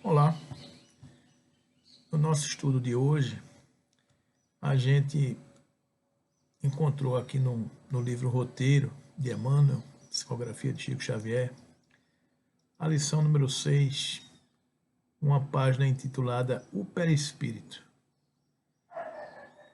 Olá, no nosso estudo de hoje, a gente encontrou aqui no livro Roteiro de Emmanuel, Psicografia de Chico Xavier, a lição número 6, uma página intitulada O Perispírito.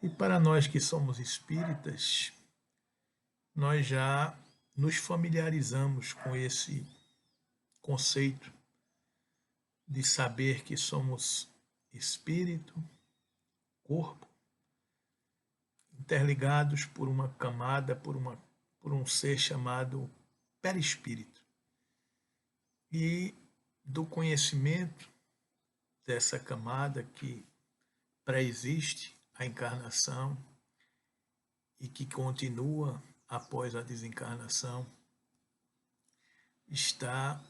E para nós que somos espíritas, nós já nos familiarizamos com esse conceito de saber que somos espírito, corpo, interligados por uma camada, por um ser chamado perispírito. E do conhecimento dessa camada que pré-existe a encarnação e que continua após a desencarnação, está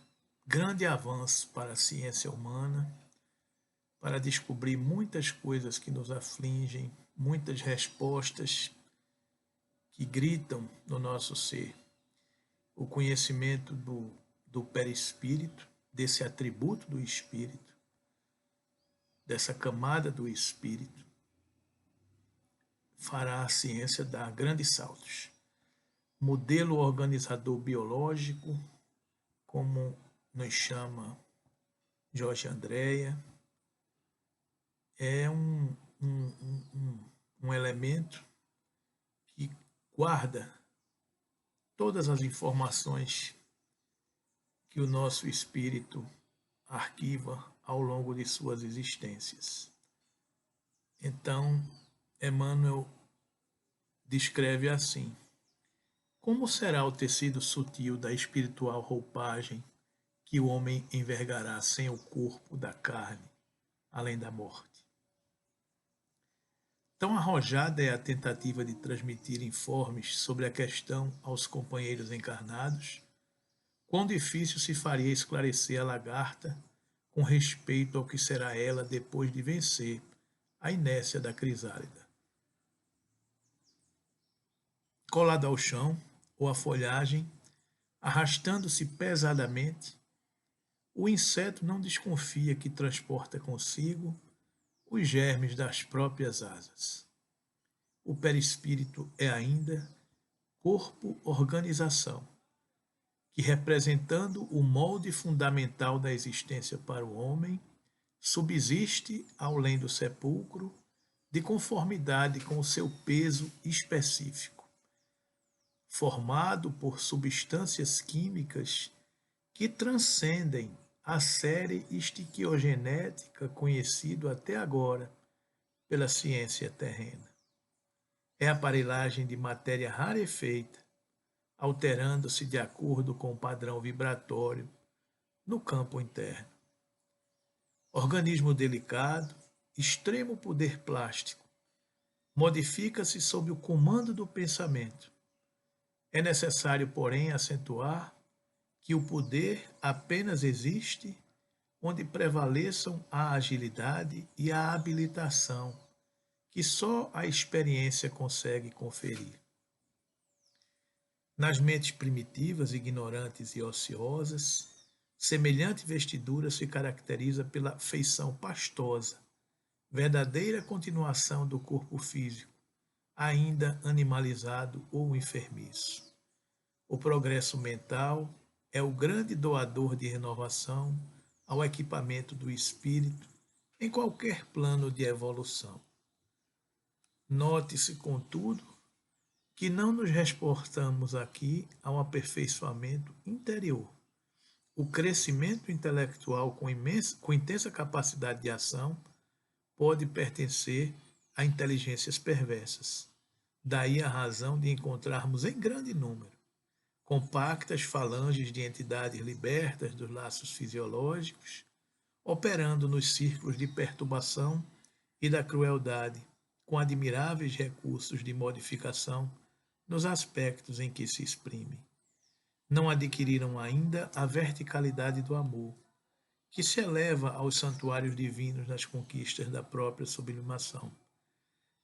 grande avanço para a ciência humana, para descobrir muitas coisas que nos afligem, muitas respostas que gritam no nosso ser. O conhecimento do perispírito, desse atributo do espírito, dessa camada do espírito, fará a ciência dar grandes saltos. Modelo organizador biológico, como nos chama Jorge Andréa, é um elemento que guarda todas as informações que o nosso espírito arquiva ao longo de suas existências. Então, Emmanuel descreve assim: como será o tecido sutil da espiritual roupagem que o homem envergará sem o corpo da carne, além da morte? Tão arrojada é a tentativa de transmitir informes sobre a questão aos companheiros encarnados, quão difícil se faria esclarecer a lagarta com respeito ao que será ela depois de vencer a inércia da crisálida. Colado ao chão, ou à folhagem, arrastando-se pesadamente, o inseto não desconfia que transporta consigo os germes das próprias asas. O perispírito é ainda corpo-organização, que, representando o molde fundamental da existência para o homem, subsiste além do sepulcro, de conformidade com o seu peso específico, formado por substâncias químicas que transcendem a série estiquiogenética conhecida até agora pela ciência terrena. É aparelhagem de matéria rarefeita, alterando-se de acordo com o padrão vibratório no campo interno. Organismo delicado, extremo poder plástico, modifica-se sob o comando do pensamento. É necessário, porém, acentuar que o poder apenas existe onde prevaleçam a agilidade e a habilitação que só a experiência consegue conferir. Nas mentes primitivas, ignorantes e ociosas, semelhante vestidura se caracteriza pela feição pastosa, verdadeira continuação do corpo físico, ainda animalizado ou enfermiço. O progresso mental é o grande doador de renovação ao equipamento do espírito em qualquer plano de evolução. Note-se, contudo, que não nos reportamos aqui ao aperfeiçoamento interior. O crescimento intelectual com intensa capacidade de ação pode pertencer a inteligências perversas. Daí a razão de encontrarmos em grande número compactas falanges de entidades libertas dos laços fisiológicos, operando nos círculos de perturbação e da crueldade, com admiráveis recursos de modificação nos aspectos em que se exprime. Não adquiriram ainda a verticalidade do amor, que se eleva aos santuários divinos nas conquistas da própria sublimação,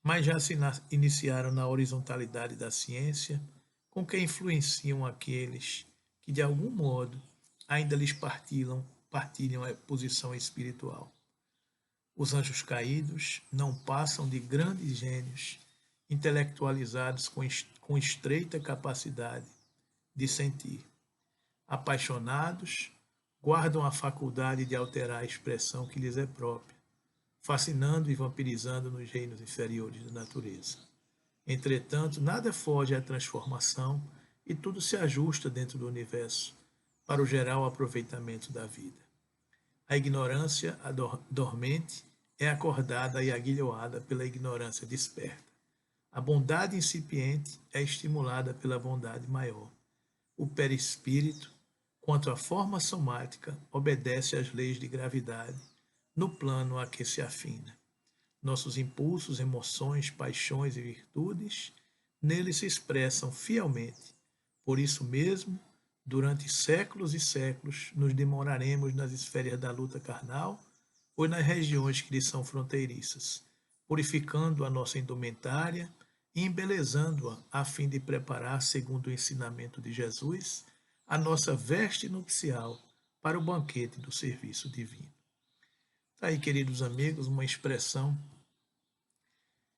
mas já se iniciaram na horizontalidade da ciência, com que influenciam aqueles que, de algum modo, ainda lhes partilham partilham a posição espiritual. Os anjos caídos não passam de grandes gênios intelectualizados com estreita capacidade de sentir. Apaixonados, guardam a faculdade de alterar a expressão que lhes é própria, fascinando e vampirizando nos reinos inferiores da natureza. Entretanto, nada foge à transformação e tudo se ajusta dentro do universo para o geral aproveitamento da vida. A ignorância dormente é acordada e aguilhoada pela ignorância desperta. A bondade incipiente é estimulada pela bondade maior. O perispírito, quanto à forma somática, obedece às leis de gravidade, no plano a que se afina. Nossos impulsos, emoções, paixões e virtudes nele se expressam fielmente. Por isso mesmo, durante séculos e séculos, nos demoraremos nas esferas da luta carnal ou nas regiões que lhe são fronteiriças, purificando a nossa indumentária e embelezando-a a fim de preparar, segundo o ensinamento de Jesus, a nossa veste nupcial para o banquete do serviço divino. Está aí, queridos amigos, uma expressão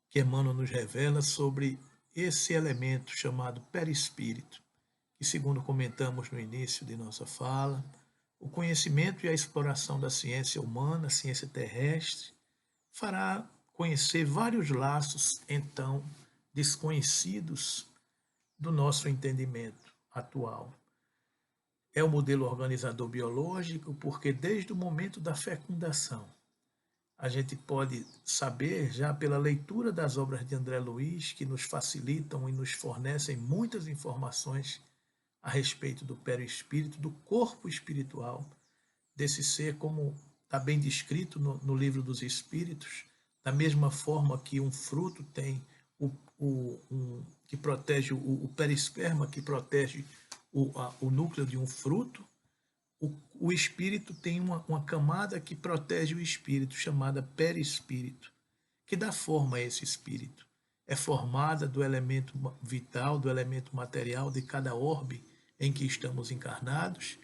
que Emmanuel nos revela sobre esse elemento chamado perispírito, que, segundo comentamos no início de nossa fala, o conhecimento e a exploração da ciência humana, a ciência terrestre, fará conhecer vários laços, então, desconhecidos do nosso entendimento atual. É o modelo organizador biológico, porque desde o momento da fecundação, a gente pode saber, já pela leitura das obras de André Luiz, que nos facilitam e nos fornecem muitas informações a respeito do perispírito, do corpo espiritual, desse ser, como está bem descrito no Livro dos Espíritos, da mesma forma que um fruto tem que protege o perisperma, que protege o núcleo de um fruto, o espírito tem uma camada que protege o espírito, chamada perispírito, que dá forma a esse espírito. É formada do elemento vital, do elemento material de cada orbe em que estamos encarnados,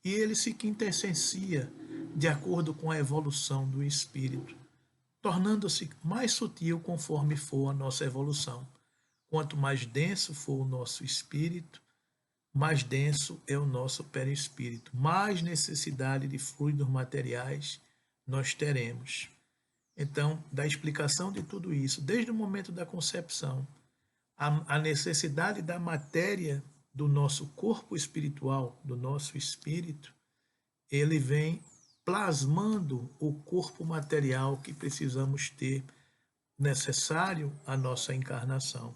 e ele se quintessencia de acordo com a evolução do espírito, tornando-se mais sutil conforme for a nossa evolução. Quanto mais denso for o nosso espírito, mais denso é o nosso perispírito, mais necessidade de fluidos materiais nós teremos. Então, da explicação de tudo isso, desde o momento da concepção, a necessidade da matéria do nosso corpo espiritual, do nosso espírito, ele vem plasmando o corpo material que precisamos ter necessário à nossa encarnação.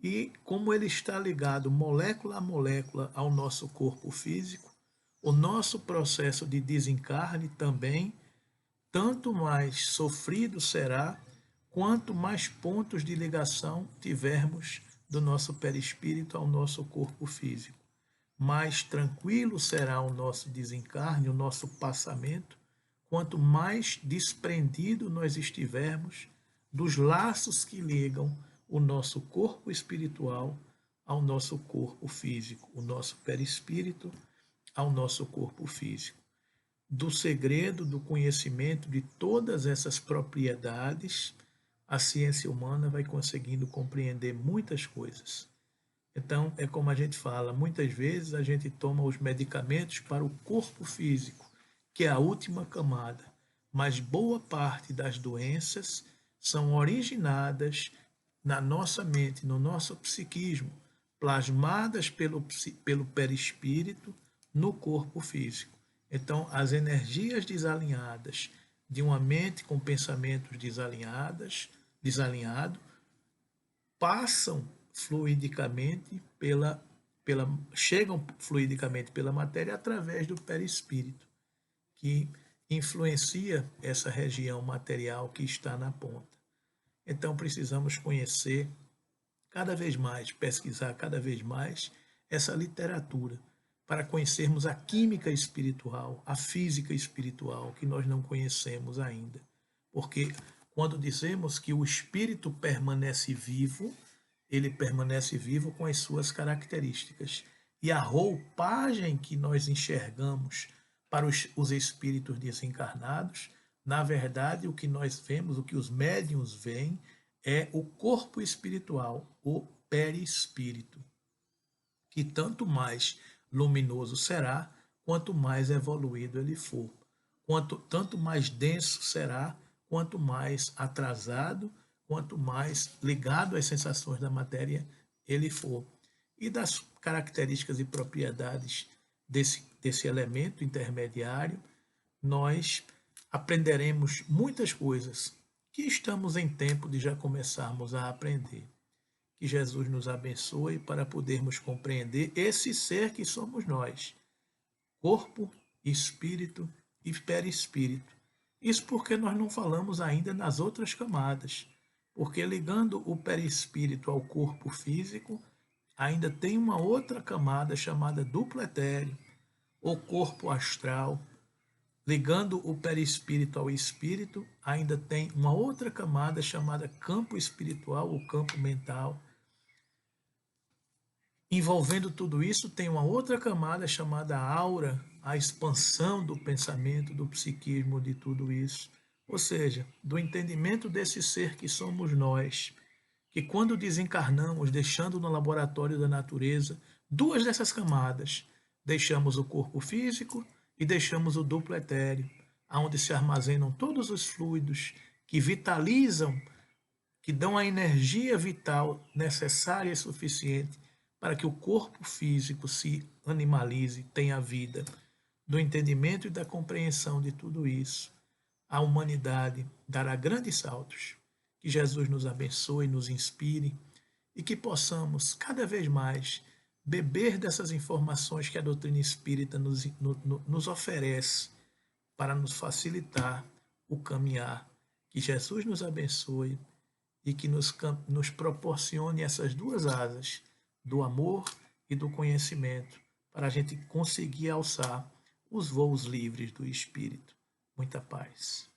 E como ele está ligado molécula a molécula ao nosso corpo físico, o nosso processo de desencarne também, tanto mais sofrido será, quanto mais pontos de ligação tivermos do nosso perispírito ao nosso corpo físico. Mais tranquilo será o nosso desencarne, o nosso passamento, quanto mais desprendido nós estivermos dos laços que ligam o nosso corpo espiritual ao nosso corpo físico, o nosso perispírito ao nosso corpo físico. Do segredo do conhecimento de todas essas propriedades, a ciência humana vai conseguindo compreender muitas coisas. Então, é como a gente fala, muitas vezes a gente toma os medicamentos para o corpo físico, que é a última camada, mas boa parte das doenças são originadas na nossa mente, no nosso psiquismo, plasmadas pelo perispírito no corpo físico. Então, as energias desalinhadas de uma mente com pensamentos desalinhados passam fluidicamente chegam fluidicamente pela matéria através do perispírito, que influencia essa região material que está na ponta. Então precisamos conhecer cada vez mais, pesquisar cada vez mais essa literatura, para conhecermos a química espiritual, a física espiritual, que nós não conhecemos ainda. Porque quando dizemos que o espírito permanece vivo, ele permanece vivo com as suas características. E a roupagem que nós enxergamos para os espíritos desencarnados. Na verdade, o que nós vemos, o que os médiuns veem, é o corpo espiritual, o perispírito, que tanto mais luminoso será, quanto mais evoluído ele for. Tanto mais denso será, quanto mais atrasado, quanto mais ligado às sensações da matéria ele for. E das características e propriedades desse elemento intermediário, nós aprenderemos muitas coisas que estamos em tempo de já começarmos a aprender. Que Jesus nos abençoe para podermos compreender esse ser que somos nós, corpo, espírito e perispírito. Isso porque nós não falamos ainda nas outras camadas, porque ligando o perispírito ao corpo físico, ainda tem uma outra camada chamada duplo etéreo, ou corpo astral. Ligando o perispírito ao espírito, ainda tem uma outra camada chamada campo espiritual ou campo mental. Envolvendo tudo isso, tem uma outra camada chamada aura, a expansão do pensamento, do psiquismo, de tudo isso. Ou seja, do entendimento desse ser que somos nós, que quando desencarnamos, deixando no laboratório da natureza duas dessas camadas, deixamos o corpo físico e deixamos o duplo etéreo, onde se armazenam todos os fluidos que vitalizam, que dão a energia vital necessária e suficiente para que o corpo físico se animalize, tenha vida. Do entendimento e da compreensão de tudo isso, a humanidade dará grandes saltos. Que Jesus nos abençoe, nos inspire e que possamos cada vez mais beber dessas informações que a doutrina espírita nos oferece para nos facilitar o caminhar. Que Jesus nos abençoe e que nos proporcione essas duas asas, do amor e do conhecimento, para a gente conseguir alçar os voos livres do Espírito. Muita paz.